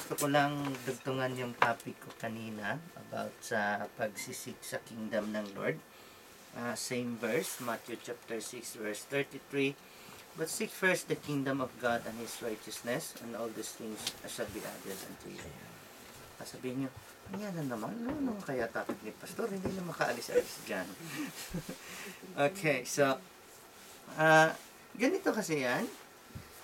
gusto ko lang dugtungan yung topic ko kanina about sa pagsisik sa kingdom ng Lord. Same verse, Matthew chapter 6 verse 33. But seek first the kingdom of God and His righteousness, and all these things shall be added unto you. Sabihin nyo, yan na naman, ano kaya topic ni Pastor? Hindi na makaalis-alis dyan. Okay, so, ganito kasi yan.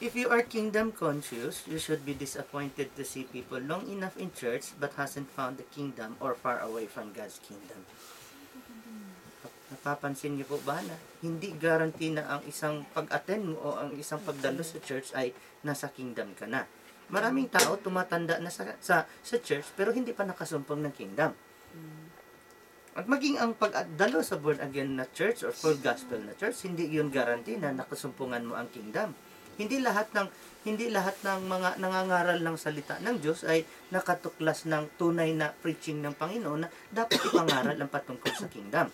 If you are kingdom conscious, you should be disappointed to see people long enough in church but hasn't found the kingdom or far away from God's kingdom. Napapansin niyo po ba na hindi guarantee na ang isang pag-attend mo o ang isang pagdalo sa church ay nasa kingdom ka na. Maraming tao tumatanda na sa church pero hindi pa nakasumpong ng kingdom. At maging ang pagdalo sa born again na church or full gospel na church, hindi yun guarantee na nakasumpungan mo ang kingdom. Hindi lahat ng mga nangangaral ng salita ng Diyos ay nakatuklas ng tunay na preaching ng Panginoon na dapat ipangaral ang patungkol sa kingdom.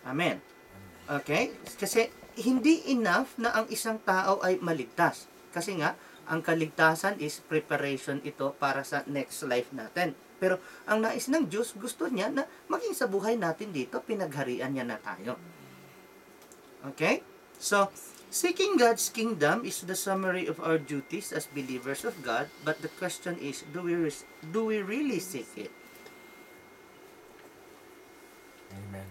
Amen. Okay? Kasi hindi enough na ang isang tao ay maligtas. Kasi nga, ang kaligtasan is preparation ito para sa next life natin. Pero ang nais ng Diyos, gusto niya na maging sa buhay natin dito, pinagharian niya na tayo. Okay? So, seeking God's kingdom is the summary of our duties as believers of God, but the question is, do we really seek it? Amen.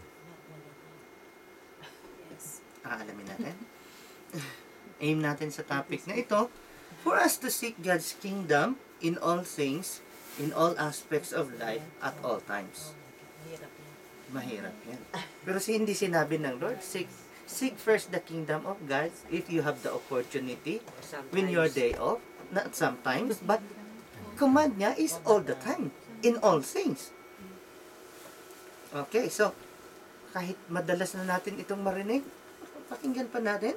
Alamin natin. Aim natin sa topic na ito. For us to seek God's kingdom in all things, in all aspects of life, at all times. Mahirap yan. Pero hindi sinabi ng Lord, seek first the kingdom of God if you have the opportunity when your day off, not sometimes, but command niya is all the time, in all things. Okay, so, kahit madalas na natin itong marinig, pakinggan pa natin.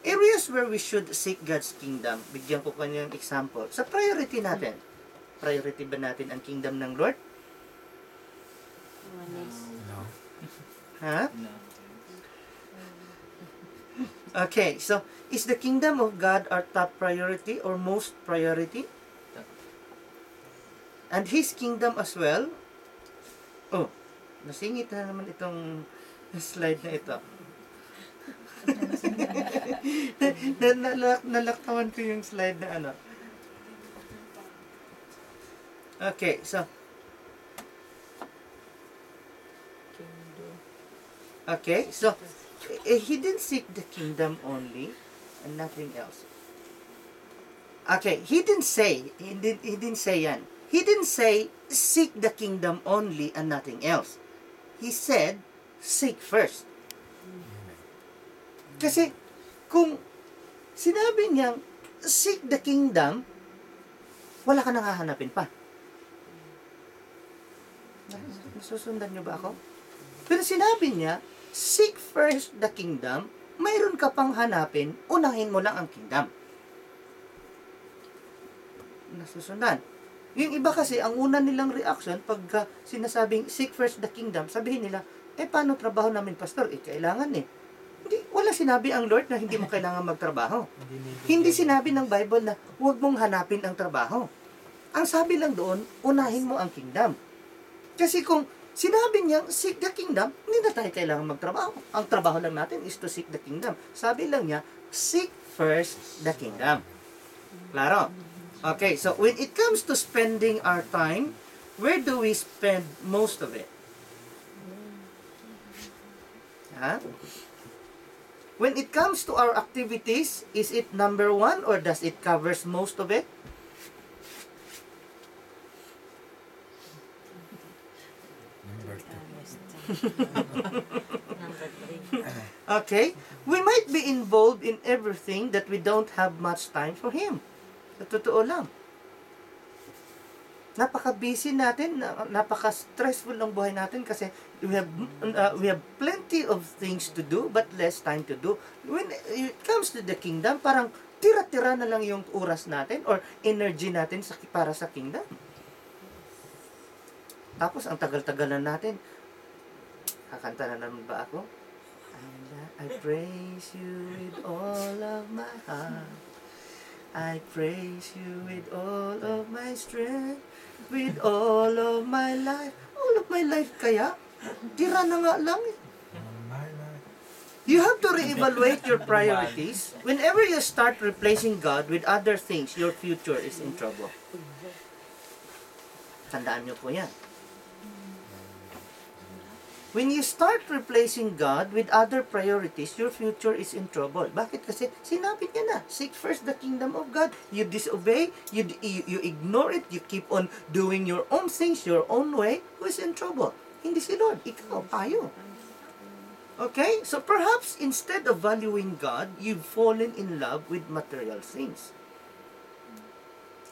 Areas where we should seek God's kingdom. Bigyan ko kanya ng example. Sa priority natin. Priority ba natin ang kingdom ng Lord? No. Ha? Okay, so, is the kingdom of God our top priority or most priority? And His kingdom as well? Oh, nasingit na naman itong slide na ito. Nalaktawan ko yung slide na ano. Okay, so He didn't seek the kingdom only and nothing else. Okay, He didn't say yan. He didn't say seek the kingdom only and nothing else. He said seek first. Kasi kung sinabi niyang seek the kingdom, wala ka nang hahanapin pa. Nasusundan niyo ba ako? Pero sinabi niya, seek first the kingdom, mayroon ka pang hanapin, unahin mo lang ang kingdom. Nasusundan. Yung iba kasi, ang una nilang reaction, pag sinasabing seek first the kingdom, sabihin nila, paano trabaho namin, Pastor? Kailangan Hindi, wala sinabi ang Lord na hindi mo kailangan magtrabaho. Hindi sinabi ng Bible na huwag mong hanapin ang trabaho. Ang sabi lang doon, unahin mo ang kingdom. Kasi kung sinabi niyang seek the kingdom, hindi na tayo kailangan magtrabaho. Ang trabaho lang natin is to seek the kingdom. Sabi lang niya, seek first the kingdom. Klaro? Okay, so when it comes to spending our time, where do we spend most of it? Ha? When it comes to our activities, is it number one or does it covers most of it? Number 2. Okay? We might be involved in everything that we don't have much time for Him. Sa totoo lang. Napaka-busy natin, napaka-stressful ng buhay natin kasi we have plenty of things to do but less time to do. When it comes to the kingdom, parang tira-tira na lang yung oras natin or energy natin para sa kingdom. Tapos, ang tagal-tagal na natin. Kakanta na naman ba ako? I praise you with all of my heart. I praise you with all of my strength, with all of my life. All of my life kaya? Tira na nga lang eh. My life. You have to reevaluate your priorities. Whenever you start replacing God with other things, your future is in trouble. Tandaan niyo po yan. When you start replacing God with other priorities, your future is in trouble. Bakit? Kasi sinabi niya na, seek first the kingdom of God. You disobey, you ignore it, you keep on doing your own things, your own way, who is in trouble? Hindi si Lord, ikaw, tayo. Okay? So perhaps instead of valuing God, you've fallen in love with material things.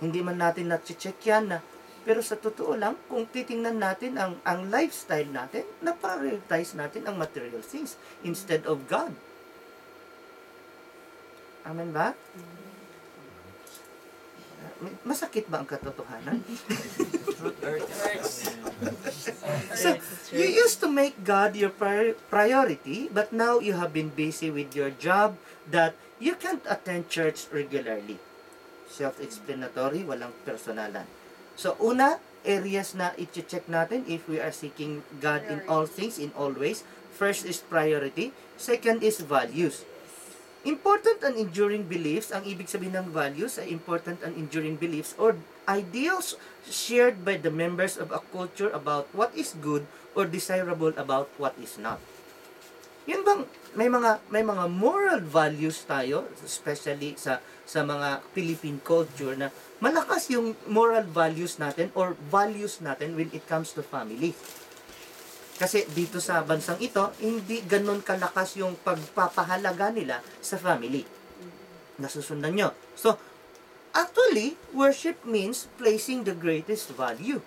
Hindi man natin na-check yan na, pero sa totoo lang, kung titingnan natin ang lifestyle natin, na-prioritize natin ang material things instead of God. Amen ba? Masakit ba ang katotohanan? So, you used to make God your priority, but now you have been busy with your job that you can't attend church regularly. Self-explanatory, walang personalan. So, una, areas na i-check natin if we are seeking God in all things, in all ways. First is priority. Second is values. Important and enduring beliefs, ang ibig sabihin ng values ay important and enduring beliefs or ideals shared by the members of a culture about what is good or desirable about what is not. Yun bang may mga moral values tayo, especially sa mga Philippine culture na malakas yung moral values natin or values natin when it comes to family. Kasi dito sa bansang ito, hindi ganun kalakas yung pagpapahalaga nila sa family. Nasusundan nyo. So, actually, worship means placing the greatest value.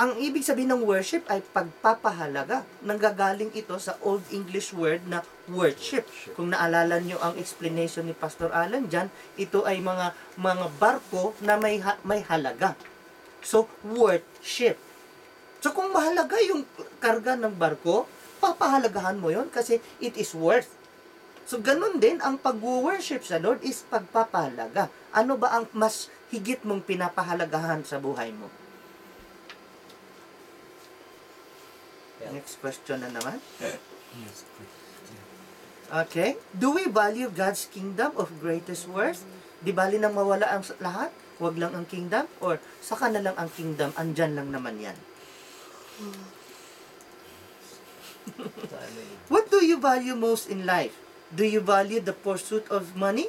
Ang ibig sabihin ng worship ay pagpapahalaga. Nanggagaling ito sa Old English word na worship. Kung naalala nyo ang explanation ni Pastor Alan dyan, ito ay mga barko na may halaga. So, worship. So, kung mahalaga yung karga ng barko, papahalagahan mo yon kasi it is worth. So, ganun din, ang pag-worship sa Lord is pagpapahalaga. Ano ba ang mas higit mong pinapahalagahan sa buhay mo? Next question na naman. Yes. Okay. Do we value God's kingdom of greatest worth? Di bali nang mawala ang lahat? Huwag lang ang kingdom? Or saka na lang ang kingdom? Andyan lang naman yan. What do you value most in life? Do you value the pursuit of money?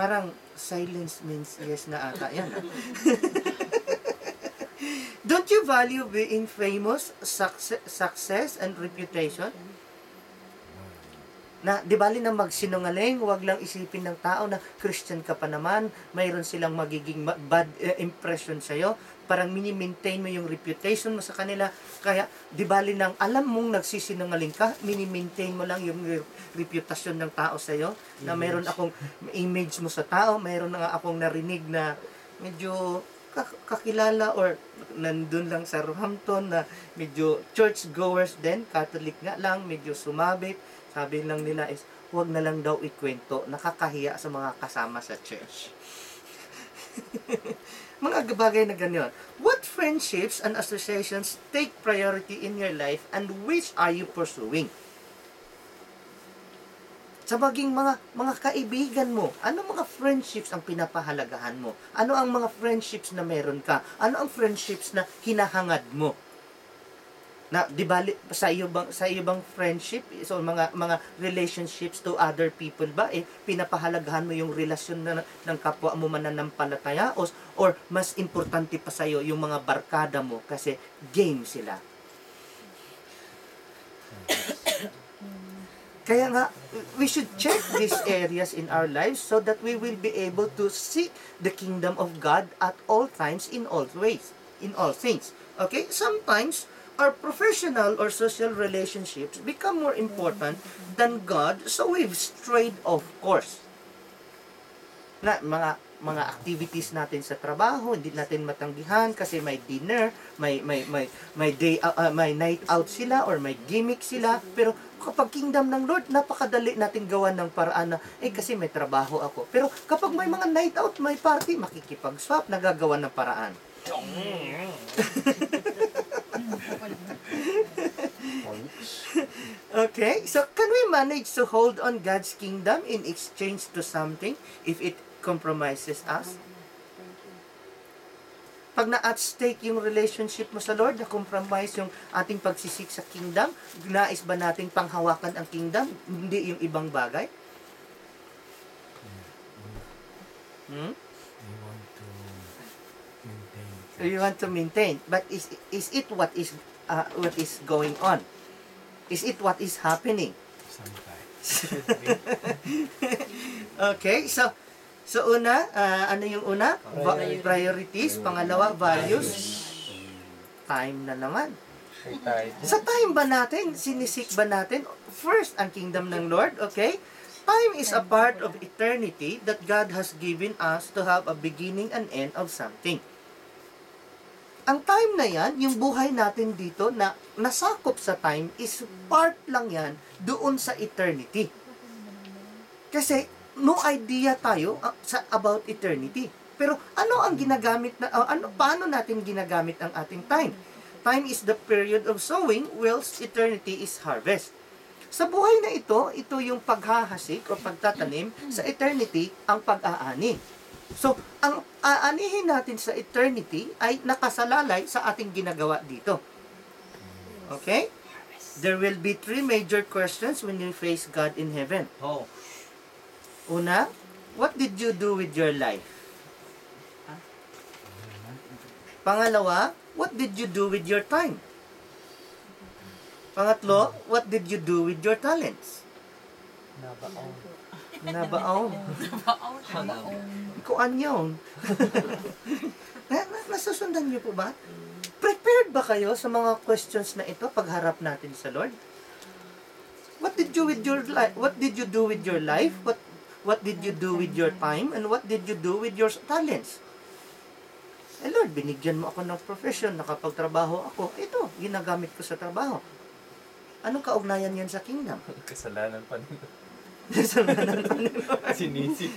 Parang silence means yes na ata. Yan. Don't you value being famous, success, and reputation? Na, di bali na magsinungaling, huwag lang isipin ng tao na Christian ka pa naman, mayroon silang magiging bad impression sa'yo, parang mini-maintain mo yung reputation mo sa kanila, kaya di bali nang alam mong nagsisinungaling ka, mini-maintain mo lang yung reputation ng tao sa'yo, na mayroon akong image mo sa tao, mayroon na akong narinig na medyo kakilala or nandun lang sa Roehampton na medyo church-goers din, Catholic nga lang, medyo sumabit. Sabi lang nila is, huwag na lang daw ikwento, nakakahiya sa mga kasama sa church. Mga bagay na ganyan. What friendships and associations take priority in your life and which are you pursuing? Sa maging mga kaibigan mo, ano mga friendships ang pinapahalagahan mo? Ano ang mga friendships na meron ka? Ano ang friendships na hinahangad mo? Na di bali sa iyo bang friendship, so mga relationships to other people ba pinapahalagahan mo yung relasyon ng kapwa mo mananampalataya or mas importante pa sa iyo yung mga barkada mo kasi game sila? Kaya nga, we should check these areas in our lives so that we will be able to seek the kingdom of God at all times, in all ways, in all things. Okay? Sometimes, our professional or social relationships become more important than God, so we've strayed off course. Na mga activities natin sa trabaho, hindi natin matanggihan kasi may dinner, may night out sila or may gimmick sila. Pero kapag kingdom ng Lord, napakadali natin gawa ng paraan na, kasi may trabaho ako. Pero kapag may mga night out, may party, makikipag-swap, nagagawa ng paraan. Okay, so can we manage to hold on God's kingdom in exchange to something if it compromises us? Pag na-at stake yung relationship mo sa Lord, na-compromise yung ating pagsisik sa kingdom, nais ba nating panghawakan ang kingdom, hindi yung ibang bagay? Hmm? You want to maintain. But is it what is going on? Is it what is happening? Okay, so una, ano yung una? Priorities. Pangalawa, values. Time na naman. Sa time ba natin, sinisik ba natin? First, ang kingdom ng Lord, okay? Time is a part of eternity that God has given us to have a beginning and end of something. Ang time na yan, yung buhay natin dito na nasakop sa time is part lang yan doon sa eternity. Kasi no idea tayo about eternity. Pero ano ang ginagamit na paano natin ginagamit ang ating time? Time is the period of sowing, whilst eternity is harvest. Sa buhay na ito yung paghahasik o pagtatanim, sa eternity ang pag-aani. So, ang aanihin natin sa eternity ay nakasalalay sa ating ginagawa dito. Okay? There will be 3 major questions when you face God in heaven. Una, what did you do with your life? Pangalawa, what did you do with your time? Pangatlo, what did you do with your talents? Nabaon. Kuan yun. Nasusundan niyo po ba? Prepared ba kayo sa mga questions na ito pagharap natin sa Lord? What did you with your life? What did you do with your life? What did you do with your time? And what did you do with your talents? Lord, binigyan mo ako ng profession, nakapagtrabaho ako. Ito, ginagamit ko sa trabaho. Anong kaugnayan yan sa kingdom? Kasalanan pa nila. Kasalanan pa nila. Sinisip.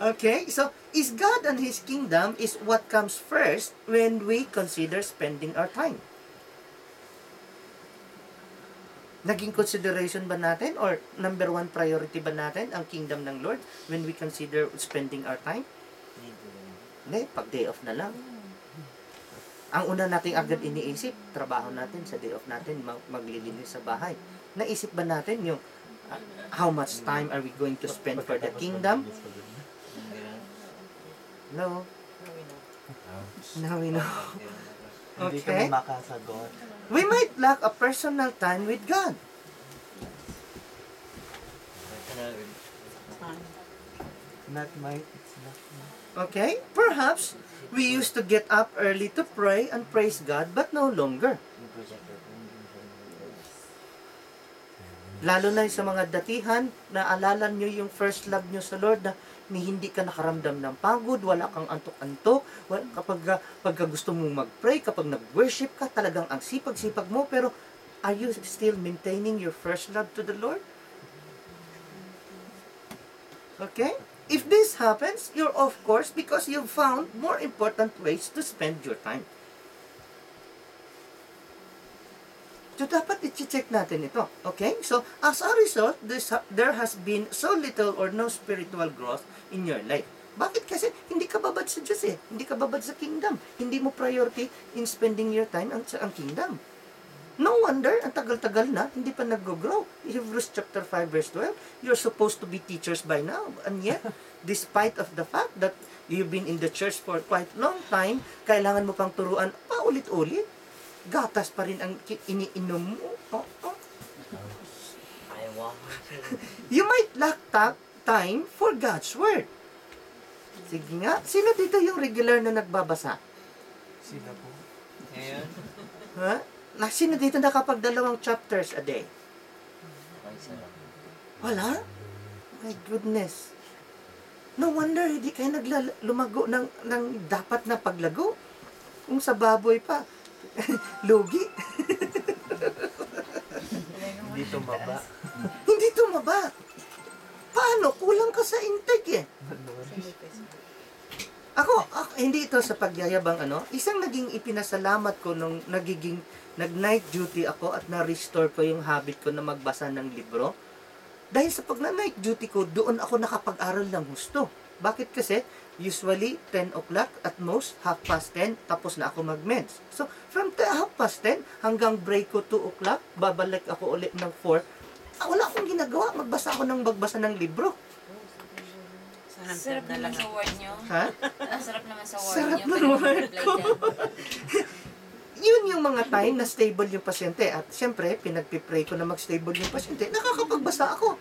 Okay, so is God and His kingdom is what comes first when we consider spending our time. Naging consideration ba natin or number 1 priority ba natin ang kingdom ng Lord when we consider spending our time? Hindi, pag day off na lang. Ang una nating agad iniisip, trabaho natin sa day off natin, maglilinis sa bahay. Naisip ba natin yung how much time are we going to spend for the kingdom? No. Now we know. Hindi Okay. ka makasagot. We might lack a personal time with God. Not might, it's not might. Okay? Perhaps we used to get up early to pray and praise God, but no longer. Lalo na sa mga datihan, naalala nyo yung first love nyo sa Lord na hindi ka nakaramdam ng pagod, wala kang antok-antok, kapag gusto mong mag-pray, kapag nag-worship ka, talagang ang sipag-sipag mo, pero are you still maintaining your first love to the Lord? Okay? If this happens, you're of course because you've found more important ways to spend your time. So, dapat i-check natin ito. Okay? So, as a result, there has been so little or no spiritual growth in your life. Bakit? Kasi hindi ka babad sa Diyos eh. Hindi ka babad sa kingdom. Hindi mo priority in spending your time ang kingdom. No wonder, ang tagal-tagal na, hindi pa nag-grow. Hebrews chapter 5 verse 12, you're supposed to be teachers by now. And yet, despite of the fact that you've been in the church for quite long time, kailangan mo pang turuan paulit-ulit. Gatas pa rin ang iniinom mo. You might lack time for God's Word. Sige nga, sino dito yung regular na nagbabasa? Sila po. Ngayon, Ha? Sino dito nakapag-2 chapters a day? okay, sarap. Wala? My goodness. No wonder hindi kayo lumago ng dapat na paglago. Kung sa baboy pa, lugi. Hindi tumaba. Hindi tumaba. Paano? Kulang ka sa intake eh. Ako, hindi ito sa pagyayabang isang naging ipinasalamat ko nung nag-night duty ako at na-restore ko yung habit ko na magbasa ng libro. Dahil sa pag-night duty ko, doon ako nakapag-aral ng husto. Bakit kasi? Usually, 10 o'clock, at most, 10:30, tapos na ako mag-meds. So, from 10:30 hanggang break ko 2 o'clock, babalik ako ulit ng 4. Wala akong ginagawa. Magbasa ako ng libro. Sarap naman sa word nyo. Ha? Sarap naman sa word Sarap nyo. ng word ko. Yun yung mga time na stable yung pasyente. At syempre, pinagpipray ko na mag-stable yung pasyente. Nakakapagbasa ako.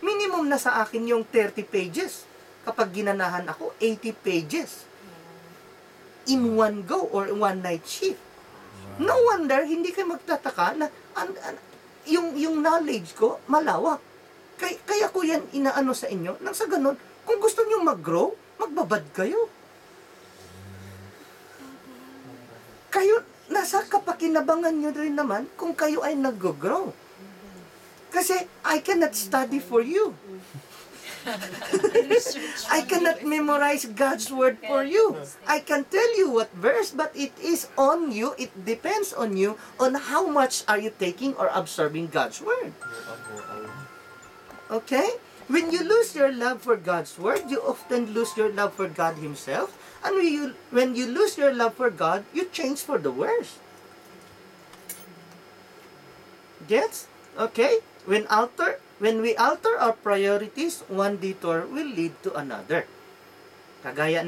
Minimum na sa akin yung 30 pages. Kapag ginanahan ako, 80 pages. In one go or one night shift. No wonder, hindi kayo magtataka na yung knowledge ko malawak. Kaya ko yan inaano sa inyo. Nang sa ganun, kung gusto nyo mag-grow, magbabad kayo. Kayo, nasa kapakinabangan nyo rin naman kung kayo ay nag-grow. Kasi, I cannot study for you. I cannot memorize God's word for you. I can tell you what verse, but it is on you. It depends on you on how much are you taking or absorbing God's word. Okay? When you lose your love for God's word, you often lose your love for God Himself. And when you lose your love for God, you change for the worse. Gets? Okay? When we alter our priorities, one detour will lead to another. Kagaya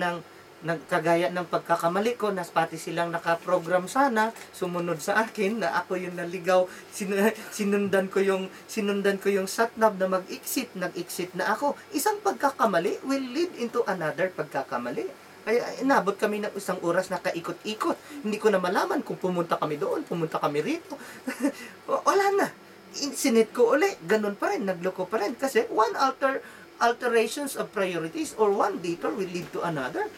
ng pagkakamali ko na pati silang nakaprogram sana sumunod sa akin na ako yung naligaw, sinundan ko yung satnab na nag-exit na ako. Isang pagkakamali will lead into another pagkakamali. Kaya inabot kami ng isang oras na kaikot-ikot. Hindi ko na malaman kung pumunta kami doon, pumunta kami rito. Wala na. Sinet ko uli, ganun pa rin, nagloko pa rin. Kasi alterations of priorities or one detour will lead to another.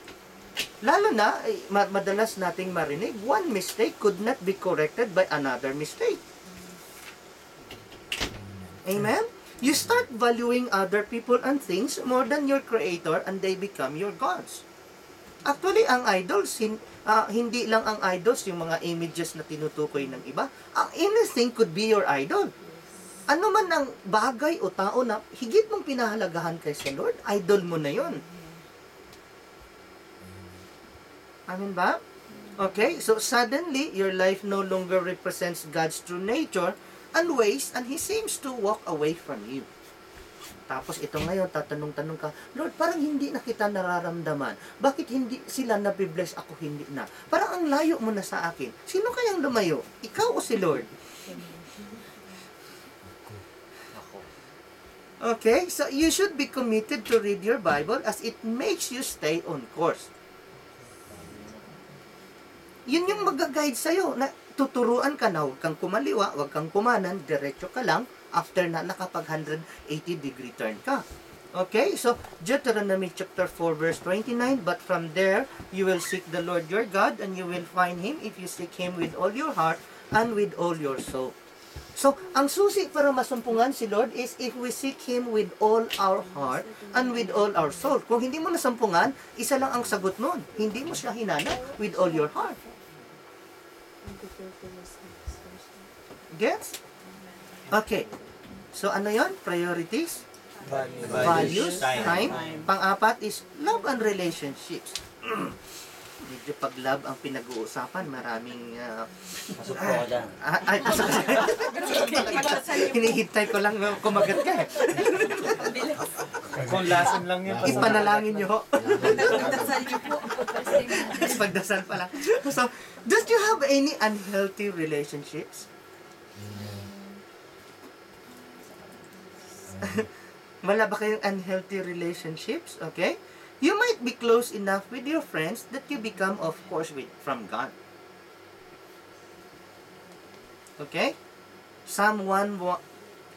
Lalo na, madalas nating marinig, one mistake could not be corrected by another mistake. Amen? You start valuing other people and things more than your Creator and they become your gods. Actually, ang idols, hindi lang ang idols, yung mga images na tinutukoy ng iba. Anything could be your idol. Ano man ang bagay o tao na higit mong pinahalagahan kay sa Lord, idol mo na yon. Amen ba? Okay, so suddenly, your life no longer represents God's true nature and ways, and He seems to walk away from you. Tapos ito ngayon, tatanong-tanong ka, Lord, parang hindi na kita nararamdaman. Bakit hindi sila nabibless, ako hindi na? Parang ang layo mo na sa akin. Sino kayang lumayo? Ikaw o si Lord? Okay, so you should be committed to read your Bible as it makes you stay on course. Yun yung mag-guide sa'yo, na tuturuan ka na, huwag kang kumaliwa, huwag kang kumanan, diretso ka lang, after na nakapag 180-degree turn ka. Okay, so Deuteronomy chapter 4 verse 29, but from there, you will seek the Lord your God, and you will find Him if you seek Him with all your heart and with all your soul. So, ang susi para masumpungan si Lord is if we seek Him with all our heart and with all our soul. Kung hindi mo nasumpungan, isa lang ang sagot nun. Hindi mo siya hinanap with all your heart. Gets? Okay. So, ano yon? Priorities? Values? Time? Pang-apat is love and relationships. Medyo pag love ang pinag-uusapan, maraming Pasok po ako dyan. hinihintay ko lang kumagat ka eh. Kung lason lang yun. Ipanalangin nyo ho. Pagdasal pa lang. So, don't you have any unhealthy relationships? Wala ba kayong unhealthy relationships? Okay? You might be close enough with your friends that you become, of course, from God. Okay? Psalm 1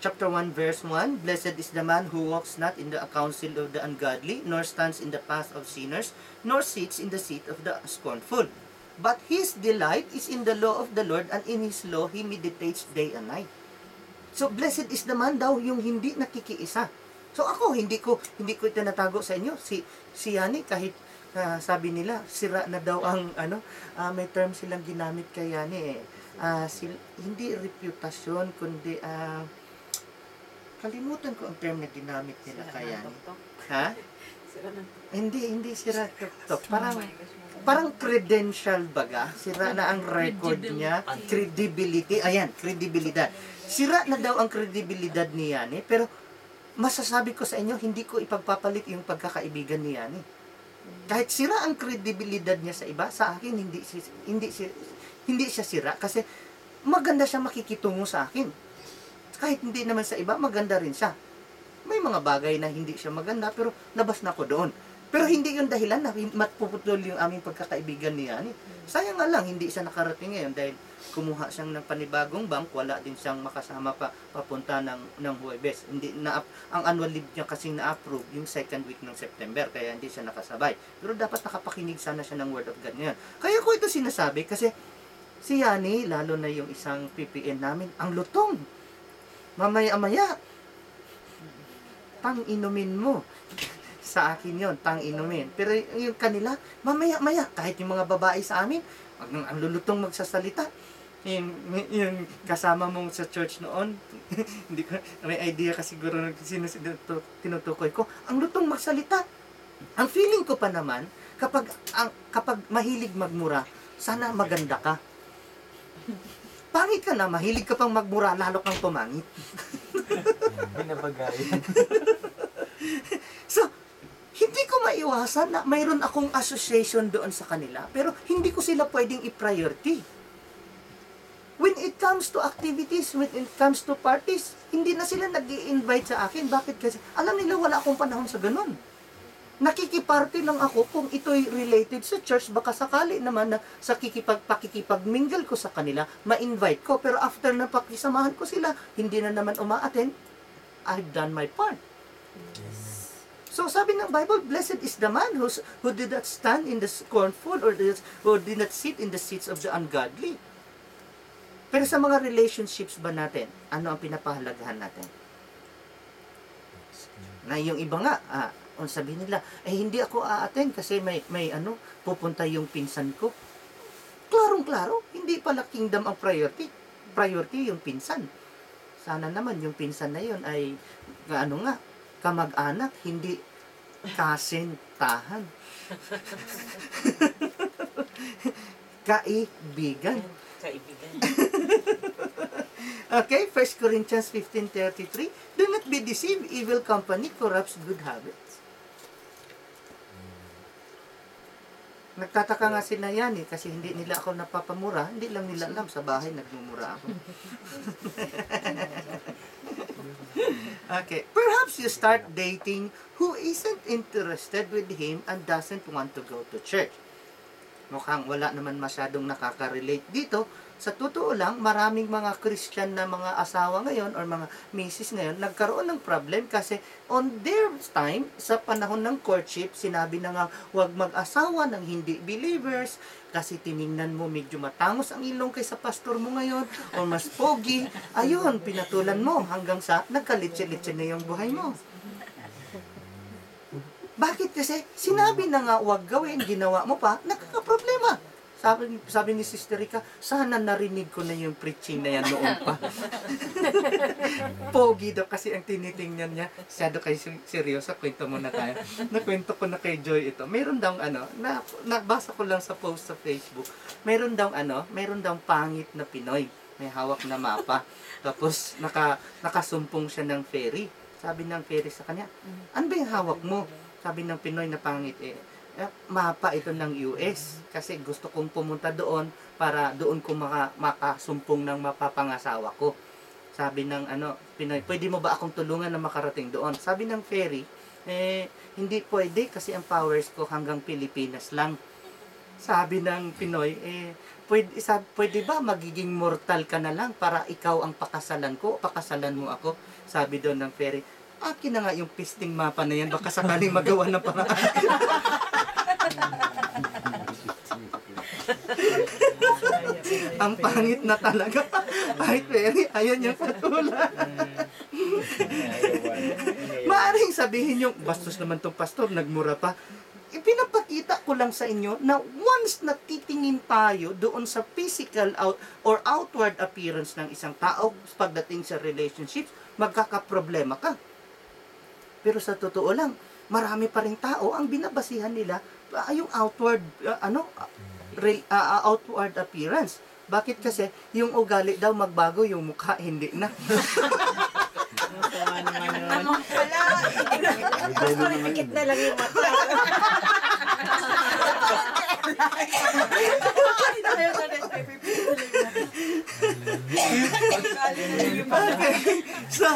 chapter 1, verse 1, Blessed is the man who walks not in the counsel of the ungodly, nor stands in the path of sinners, nor sits in the seat of the scornful. But his delight is in the law of the Lord, and in his law he meditates day and night. So, blessed is the man daw yung hindi nakikiisa. So, ako, hindi ko itinatago sa inyo. Si Yani, kahit sabi nila, sira na daw ang, may term silang ginamit kay Yani hindi reputasyon, kundi, kalimutan ko ang term na ginamit nila kay Yani. Ha? Hindi sira tok. Parang credential baga. Sira na ang record niya. Credibility. Ayan, credibilidad. Sira na daw ang credibilidad ni Yani, pero masasabi ko sa inyo, hindi ko ipagpapalit yung pagkakaibigan ni Yani. Kahit sira ang credibilidad niya sa iba, sa akin hindi siya sira kasi maganda siya makikitungo sa akin. Kahit hindi naman sa iba, maganda rin siya. May mga bagay na hindi siya maganda, pero labas na ako doon. Pero hindi yung dahilan na matpuputol yung aming pagkakaibigan ni Yani. Sayang nga lang, hindi siya nakarating ngayon dahil kumuha siyang ng panibagong bank, wala din siyang makasama papunta ng Huwebes. Ang annual leave niya kasing na-approve yung second week ng September, kaya hindi siya nakasabay. Pero dapat nakapakinig sana siya ng Word of God ngayon. Kaya ko ito sinasabi kasi si Yani, lalo na yung isang PPN namin, ang lutong. Mamaya-maya, inumin mo. Sa akin yon, inumin. Pero yung kanila, mamaya-maya, kahit yung mga babae sa amin, ang lulutong magsasalita. Yung kasama mong sa church noon, hindi ko, may idea kasi siguro sino tinutukoy ko, ang lutong magsalita. Ang feeling ko pa naman, kapag mahilig magmura, sana maganda ka. Pangit ka na, mahilig ka pang magmura, lalo kang pumangit. Binabagayan. So, hindi ko maiwasan na mayroon akong association doon sa kanila, pero hindi ko sila pwedeng i-priority. When it comes to activities, when it comes to parties, hindi na sila nag-i-invite sa akin. Bakit? Kasi alam nila wala akong panahon sa ganun. Nakikiparty lang ako kung ito'y related sa church, baka sakali naman na sa pakikipag-mingle ko sa kanila, ma-invite ko. Pero after na pakisamahan ko sila, hindi na naman uma-attend, I've done my part. So sabi ng Bible, blessed is the man who did not stand in the scornful or who did not sit in the seats of the ungodly. Pero sa mga relationships ba natin, ano ang pinapahalagahan natin? Na yung iba nga, sabihin nila, hindi ako a-attend kasi may pupunta yung pinsan ko. Klarong-klaro, hindi pala kingdom ang priority. Priority yung pinsan. Sana naman yung pinsan na yun ay, kamag-anak, hindi kasintahan. Kaibigan. Okay, 1 Corinthians 15:33. Do not be deceived, evil company corrupts good habits. Nagtataka nga sila yan kasi hindi nila ako napapamura, hindi lang nila alam sa bahay nagmumura ako. Okay, perhaps you start dating who isn't interested with him and doesn't want to go to church. Mukhang wala naman masyadong nakaka-relate dito. Sa totoo lang, maraming mga Christian na mga asawa ngayon or mga misis ngayon nagkaroon ng problem kasi on their time, sa panahon ng courtship, sinabi na nga huwag mag-asawa ng hindi believers kasi tiningnan mo medyo matangos ang ilong kaysa pastor mo ngayon o mas pogi. Ayun, pinatulan mo hanggang sa nagkalitse-litse na yung buhay mo. Bakit? Kasi sinabi na nga huwag gawin, ginawa mo pa, nagkakaproblema. Sabi ni Sister Rica, sana narinig ko na yung preaching na yan noon pa. Pogi daw kasi ang tinitingnan niya. Siyado kayo seryoso, kwento mo na tayo. Nakwento ko na kay Joy ito. Meron daw nabasa ko lang sa post sa Facebook. Meron daw pangit na Pinoy. May hawak na mapa. Tapos nakasumpong siya ng ferry. Sabi ng ferry sa kanya, ano ba yung hawak mo? Sabi ng Pinoy na pangit mapa ito ng US kasi gusto kong pumunta doon para doon ko makasumpong ng mapapangasawa ko. Sabi ng Pinoy, pwede mo ba akong tulungan na makarating doon? Sabi ng ferry, hindi pwede kasi ang powers ko hanggang Pilipinas lang. Sabi ng Pinoy, pwede ba magiging mortal ka na lang para ikaw ang pakasalan ko, pakasalan mo ako? Sabi doon ng fairy, akin na nga yung pisting mapa na yan, baka sakaling magawa ng paraan. Ang pangit na talaga. Kahit fairy, ayaw niyang patulan. Maaring sabihin yung, bastos naman tong pastor, nagmura pa. Ipinapakita ko lang sa inyo na once na titingin tayo doon sa physical or outward appearance ng isang tao pagdating sa relationships, magkakaproblema ka. Pero sa totoo lang, marami pa rin tao ang binabasihan nila yung outward outward appearance. Bakit kasi yung ugali daw magbago, yung mukha hindi na. Naman pala. Pikit na lang yung mata. Okay. So,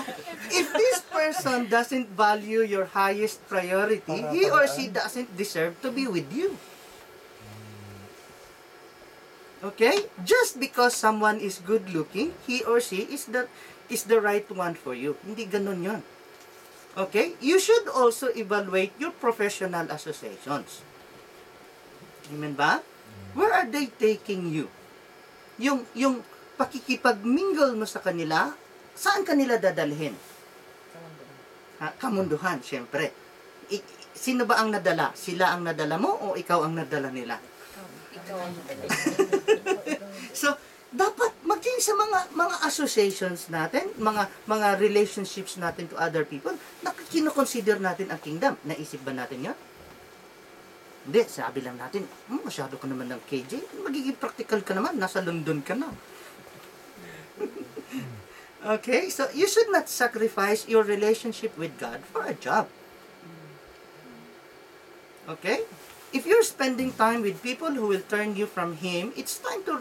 if this person doesn't value your highest priority, he or she doesn't deserve to be with you. Okay? Just because someone is good looking, he or she is the right one for you. Hindi ganun yun. Okay? You should also evaluate your professional associations. Amen ba? Where are they taking you? Yung pakikipag-mingle mo sa kanila, saan kanila dadalhin? Kamunduhan, syempre. Sino ba ang nadala? Sila ang nadala mo o ikaw ang nadala nila? Ikaw ang madali. So, dapat maging sa mga associations natin, mga relationships natin to other people, na kinoconsider natin ang kingdom. Naisip ba natin yan? Hindi, sabi lang natin, masyado ka naman ng KJ, magiging practical ka naman, nasa London ka na. Okay, so you should not sacrifice your relationship with God for a job. Okay? If you're spending time with people who will turn you from Him, it's time to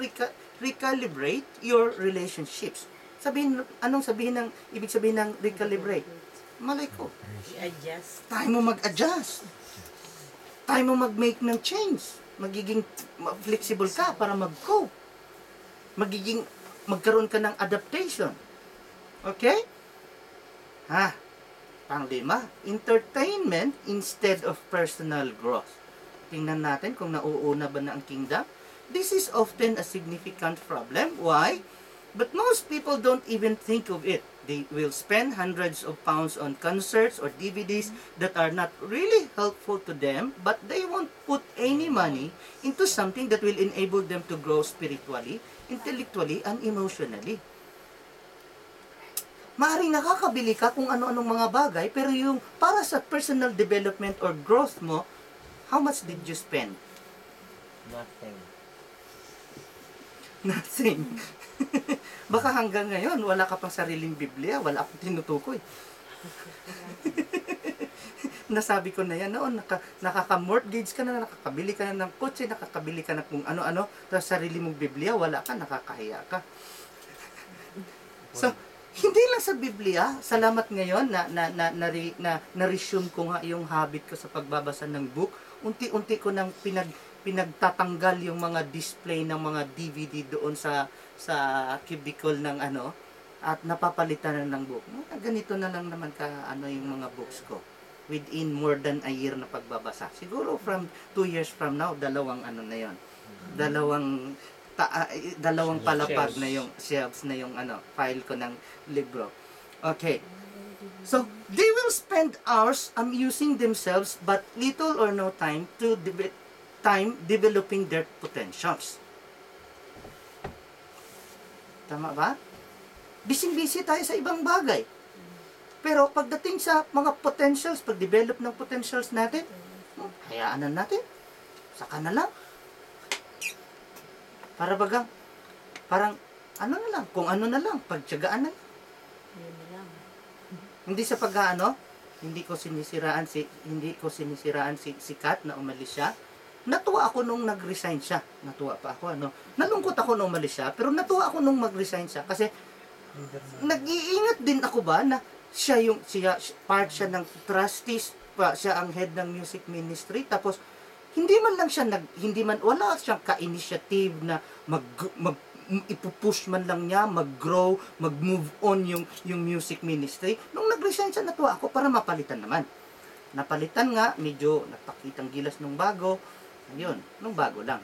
recalibrate your relationships. Ibig sabihin ng recalibrate? Malay ko. I-adjust. Time mo mag-adjust. Time mo mag-make ng change. Magiging flexible ka para mag-cope. Magkaroon ka ng adaptation. Okay? Pang-5, entertainment instead of personal growth. Tingnan natin kung nauuna ba na ang kingdom. This is often a significant problem. Why? But most people don't even think of it. They will spend hundreds of pounds on concerts or DVDs that are not really helpful to them, but they won't put any money into something that will enable them to grow spiritually, intellectually, and emotionally. Maaaring nakakabili ka kung ano-anong mga bagay, pero yung para sa personal development or growth mo, how much did you spend? Nothing. Nothing. Baka hanggang ngayon, wala ka pang sariling Biblia, wala akong tinutukoy. Nasabi ko na yan noon, nakaka-mortgage ka na, nakakabili ka na ng kotse, nakakabili ka na kung ano-ano, tapos sarili mong Biblia, wala ka, nakakahiya ka. So, hindi lang sa Biblia, salamat ngayon na resume ko nga yung habit ko sa pagbabasa ng book. Unti-unti ko nang pinagtatanggal yung mga display ng mga DVD doon sa cubicle ng at napapalitan na ng book. Ganito na lang naman yung mga books ko within more than a year na pagbabasa. Siguro from 2 years from now, dalawang na yon. Dalawang palapag na yung shelves na yung file ko ng libro. Okay. So, they will spend hours amusing themselves but little or no time to developing their potentials. Tama ba? Busy-busy tayo sa ibang bagay. Pero pagdating sa mga potentials, pag-develop ng potentials natin, hayaan na natin. Saka na lang. Parang kung ano na lang, pagtiyagaan na lang. Hindi sa hindi ko sinisiraan si Kat na umalis siya. Natuwa ako nung nag-resign siya. Natuwa pa ako, Nalungkot ako nung umalis siya, pero natuwa ako nung mag-resign siya kasi nag-iingat din ako ba na part siya ng trustees, siya ang head ng music ministry, tapos hindi man lang siya wala siyang ka-initiative na ipupush man lang niya, mag-grow, mag-move on yung music ministry. Nung nag-resign siya, natuwa ako para mapalitan naman. Napalitan nga, medyo napakitang gilas nung bago. Ayun, nung bago lang.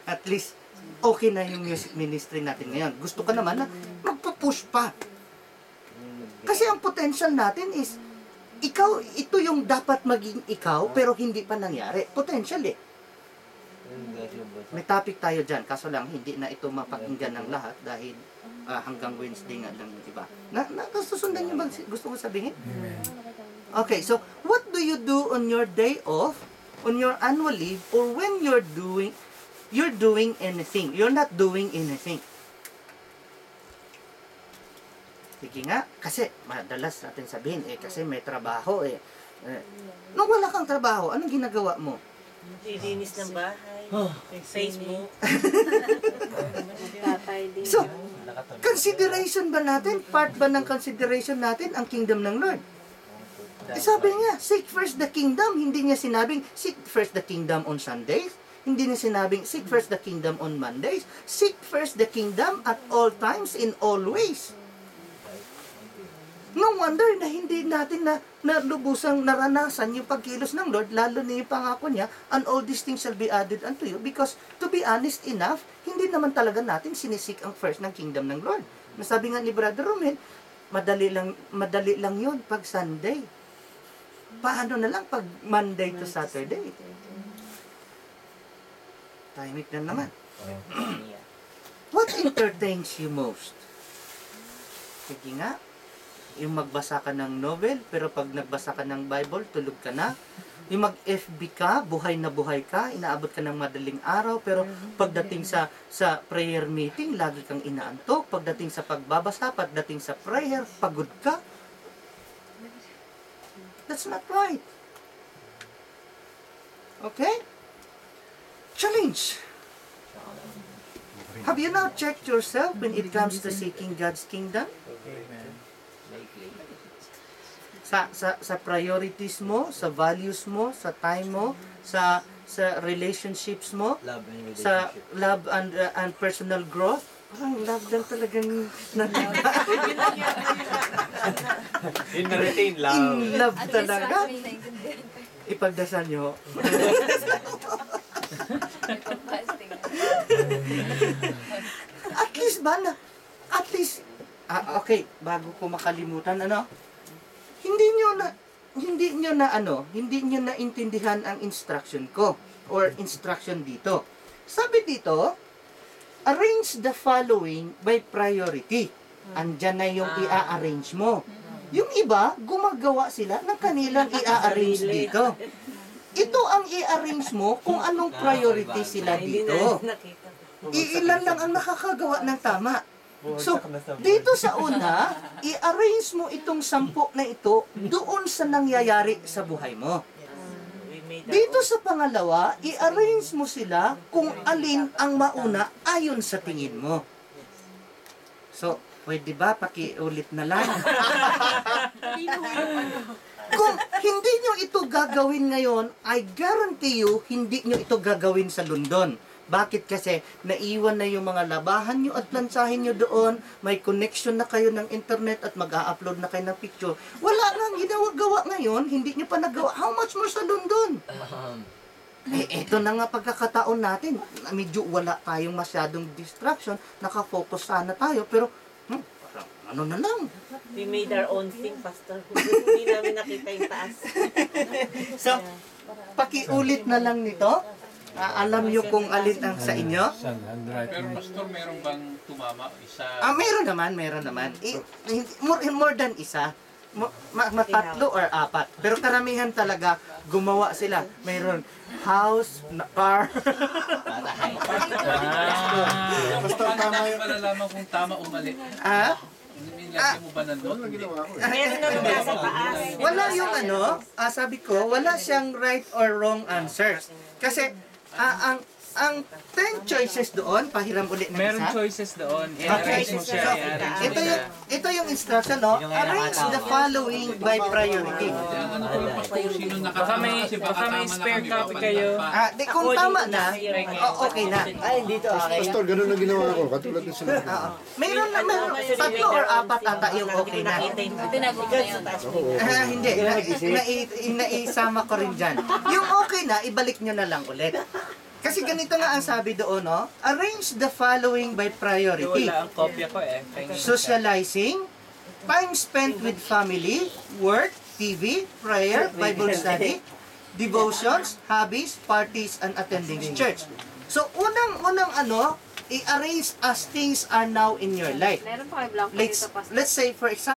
At least, okay na yung music ministry natin ngayon. Gusto ka naman na magpupush pa. Kasi ang potential natin is, ito yung dapat maging ikaw, pero hindi pa nangyari. Potential eh. May topic tayo dyan, kaso lang hindi na ito mapakinggan ng lahat dahil hanggang Wednesday nga lang yung iba. Nasusundan niyo ba gusto ko sabihin? Okay, so what do you do on your day off, on your annual leave, or when you're doing anything? You're not doing anything. Sige nga, kasi madalas natin sabihin, kasi may trabaho nung wala kang trabaho, anong ginagawa mo? Lilinis ng bahay. Facebook. So, consideration ba natin? Part ba ng consideration natin ang kingdom ng Lord? Sabi niya, seek first the kingdom. Hindi niya sinabing, seek first the kingdom on Sundays. Hindi niya sinabing, seek first the kingdom on Mondays. Seek first the kingdom at all times, in all ways. No wonder na hindi natin na lubusang naranasan yung pagkilos ng Lord, lalo na yung pangako niya, and all these things shall be added unto you. Because, to be honest enough, hindi naman talaga natin sinisik ang first ng kingdom ng Lord. Nasabi nga ni Brother Romel, madali lang yun pag Sunday. Paano na lang pag Monday to Saturday? Tahimik na naman. What entertains you most? Sige nga, yung magbasa ka ng novel, pero pag nagbasa ka ng Bible, tulog ka na. Yung mag-FB ka, buhay na buhay ka, inaabot ka ng madaling araw, pero pagdating sa prayer meeting, lagi kang inaantok. Pagdating sa pagbabasa, pagdating sa prayer, pagod ka. That's not right. Okay? Challenge. Have you now checked yourself when it comes to seeking God's kingdom? Sa priorities mo, sa values mo, sa time mo, sa relationships mo, sa love and personal growth. Parang love lang talagang In retain love. in love talaga. Ipagdasal nyo. At least ba na? At least, okay, bago ko makalimutan, hindi nyo na intindihan ang instruction ko or instruction dito. Sabi dito, arrange the following by priority. Andyan na yung i-arrange mo. Yung iba, gumagawa sila ng kanilang i-arrange dito. Ito ang i-arrange mo kung anong priority sila dito. Iilan lang ang nakakagawa ng tama. So, dito sa una, i-arrange mo itong 10 na ito doon sa nangyayari sa buhay mo. Dito sa pangalawa, i-arrange mo sila kung alin ang mauna ayon sa tingin mo. So, pwede ba pakiulit na lang? Kung hindi nyo ito gagawin ngayon, I guarantee you, hindi nyo ito gagawin sa London. Bakit? Kasi naiwan na yung mga labahan nyo at plansahin nyo doon, may connection na kayo ng internet at mag-a-upload na kayo ng picture. Wala nang ginagawa ngayon, hindi nyo pa nagawa. How much more sa London? Ito na nga pagkakataon natin. Medyo wala tayong masyadong distraction, nakafocus sana tayo, pero ano na lang. We made our own thing, Pastor. Hindi namin nakita yung taas. So, pakiulit na lang nito. Alam nyo kung alin ang sa inyo? Pero Pastor, meron bang tumama? Isa? Meron naman. More than isa. Matatlo or 4. Pero karamihan talaga, gumawa sila. Mayroon house, car. Pastor, tama yun. Malalaman kung tama o mali. Nilagyan mo ba ng note? Meron na nung nasa taas. Wala yung sabi ko, wala siyang right or wrong answers. Kasi, ang 10 choices doon, pahiram ulit ng Meron isa. choices doon. Okay. I-arrange mo siya. So, I-arrange mo ito siya. yung instruction, no? Yung ngayon Arrange nakatawa. the following by priority. Ang ano ko lang pa kung sino Baka nakasama may, kasi baka may tama na spare kami, copy papalitan kayo. pa. Di kung tama na, okay na. Ay, dito. Okay. Pastor, ganun ang ginawa ko. Katulad ng sinabi. Oo. Mayroon 3 or 4 ata yung okay na. Tinago ko na yun. Hindi, naisama ko rin dyan. Yung okay na, ibalik nyo na lang ulit. Kasi ganito nga ang sabi doon, no? Arrange the following by priority. Wala ang kopya ko eh. Socializing, time spent with family, work, TV, prayer, Bible study, devotions, hobbies, parties, and attending church. So, unang-unang i-arrange as things are now in your life. Meron pa kayo blanco Let's say, for example,